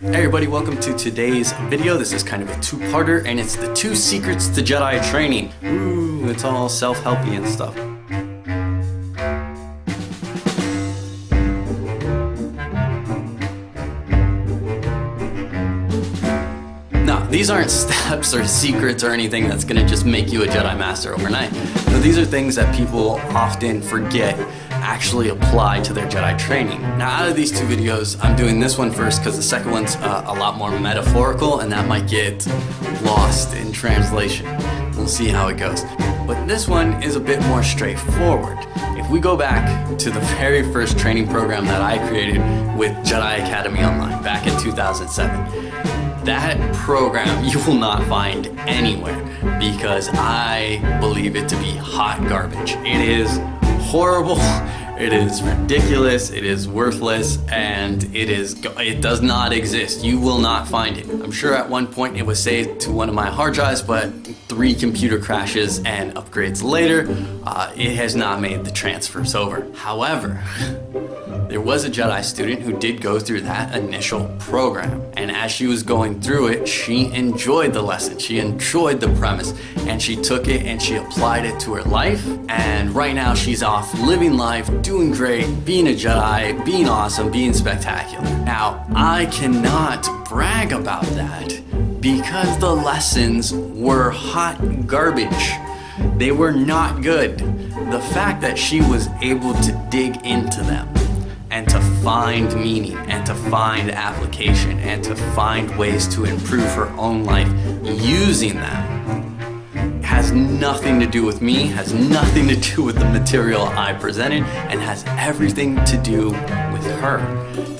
Hey everybody, welcome to today's video. This is kind of a two-parter, and it's the 2 secrets to Jedi training. Ooh, it's all self-helpy and stuff. Now, these aren't steps or secrets or anything that's gonna just make you a Jedi Master overnight. No, these are things that people often forget actually apply to their Jedi training. Now, out of these 2 videos, I'm doing this one first because the second one's a lot more metaphorical and that might get lost in translation. We'll see how it goes. But this one is a bit more straightforward. If we go back to the very first training program that I created with Jedi Academy Online back in 2007, that program you will not find anywhere because I believe it to be hot garbage. It is horrible, it is ridiculous, it is worthless, and it does not exist. You will not find it. I'm sure at one point it was saved to one of my hard drives, but 3 computer crashes and upgrades later, it has not made the transfers over. However, there was a Jedi student who did go through that initial program, and as she was going through it, she enjoyed the lesson, she enjoyed the premise, and she took it and she applied it to her life, and right now she's off living life, doing great, being a Jedi, being awesome, being spectacular. Now, I cannot brag about that because the lessons were hot garbage. They were not good. The fact that she was able to dig into them and to find meaning and to find application and to find ways to improve her own life using them has nothing to do with me, has nothing to do with the material I presented, and has everything to do with her.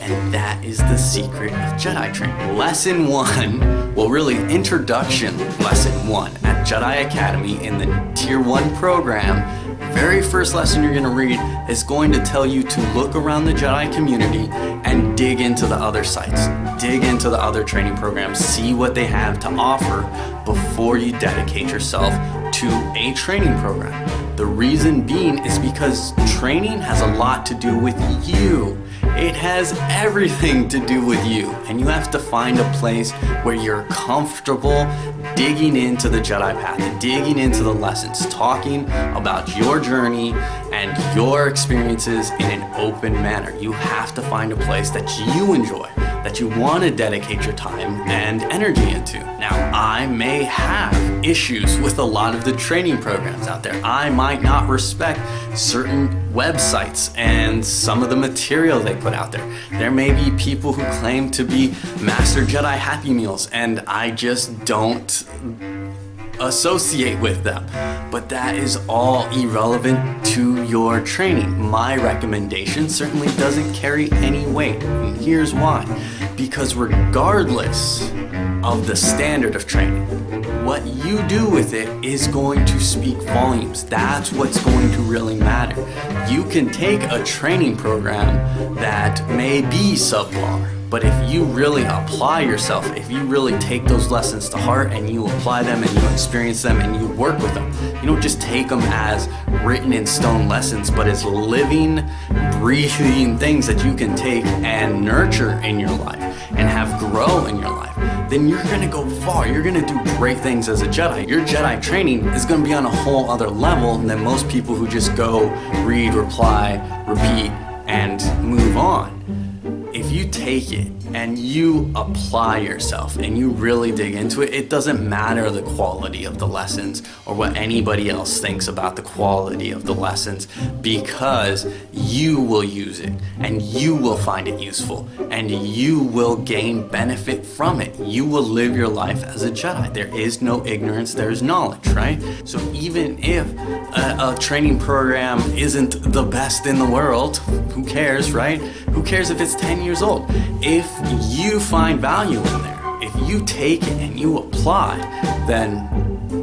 And that is the secret of Jedi training. Lesson 1, well really introduction lesson 1 at Jedi Academy in the Tier 1 program. Very first lesson you're going to read is going to tell you to look around the Jedi community and dig into the other sites. Dig into the other training programs, see what they have to offer before you dedicate yourself to a training program. The reason being is because training has a lot to do with you. It has everything to do with you, and you have to find a place where you're comfortable digging into the Jedi path and digging into the lessons, talking about your journey and your experiences in an open manner. You have to find a place that you enjoy, that you want to dedicate your time and energy into. Now, I may have issues with a lot of the training programs out there. I might not respect certain websites and some of the material they put out there. There may be people who claim to be Master Jedi Happy Meals, and I just don't associate with them. But that is all irrelevant to your training. My recommendation certainly doesn't carry any weight, and here's why. Because regardless of the standard of training, what you do with it is going to speak volumes. That's what's going to really matter. You can take a training program that may be subpar, but if you really apply yourself, if you really take those lessons to heart and you apply them and you experience them and you work with them, you don't just take them as written in stone lessons, but as living, breathing things that you can take and nurture in your life and have grow in your life, then you're gonna go far. You're gonna do great things as a Jedi. Your Jedi training is gonna be on a whole other level than most people who just go, read, reply, repeat, and move on. If you take it and you apply yourself and you really dig into it, it doesn't matter the quality of the lessons or what anybody else thinks about the quality of the lessons, because you will use it and you will find it useful and you will gain benefit from it. You will live your life as a Jedi. There is no ignorance, there is knowledge, right? So even if a training program isn't the best in the world, who cares, right? Who cares if it's 10 years old? If you find value in there, if you take it and you apply, then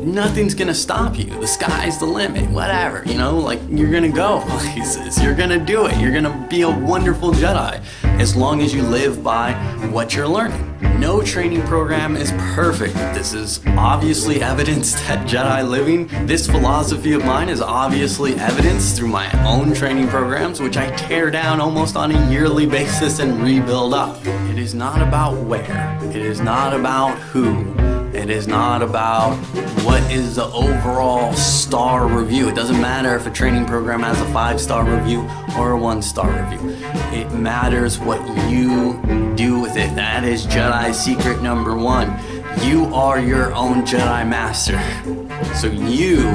nothing's gonna stop you. The sky's the limit, whatever, you know, like you're gonna go places, you're gonna do it, you're gonna be a wonderful Jedi as long as you live by what you're learning. No training program is perfect. This is obviously evidenced at Jedi Living. This philosophy of mine is obviously evidenced through my own training programs, which I tear down almost on a yearly basis and rebuild up. It is not about where, it is not about who, it is not about what is the overall star review. It doesn't matter if a training program has a 5-star review or a 1-star review. It matters what you do with it. That is Jedi secret number 1. You are your own Jedi Master. So you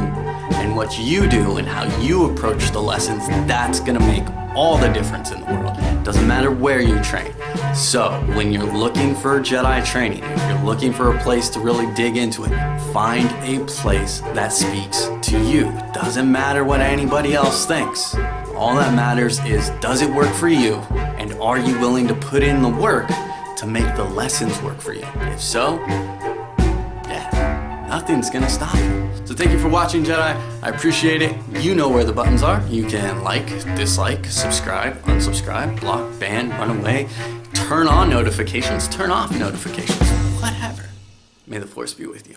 and what you do and how you approach the lessons, that's gonna make all the difference in the world. Doesn't matter where you train. So when you're looking for Jedi training, if you're looking for a place to really dig into it, find a place that speaks to you. It doesn't matter what anybody else thinks. All that matters is, does it work for you? And are you willing to put in the work to make the lessons work for you? If so, yeah, nothing's gonna stop you. So thank you for watching, Jedi. I appreciate it. You know where the buttons are. You can like, dislike, subscribe, unsubscribe, block, ban, run away, turn on notifications, turn off notifications, whatever. May the Force be with you.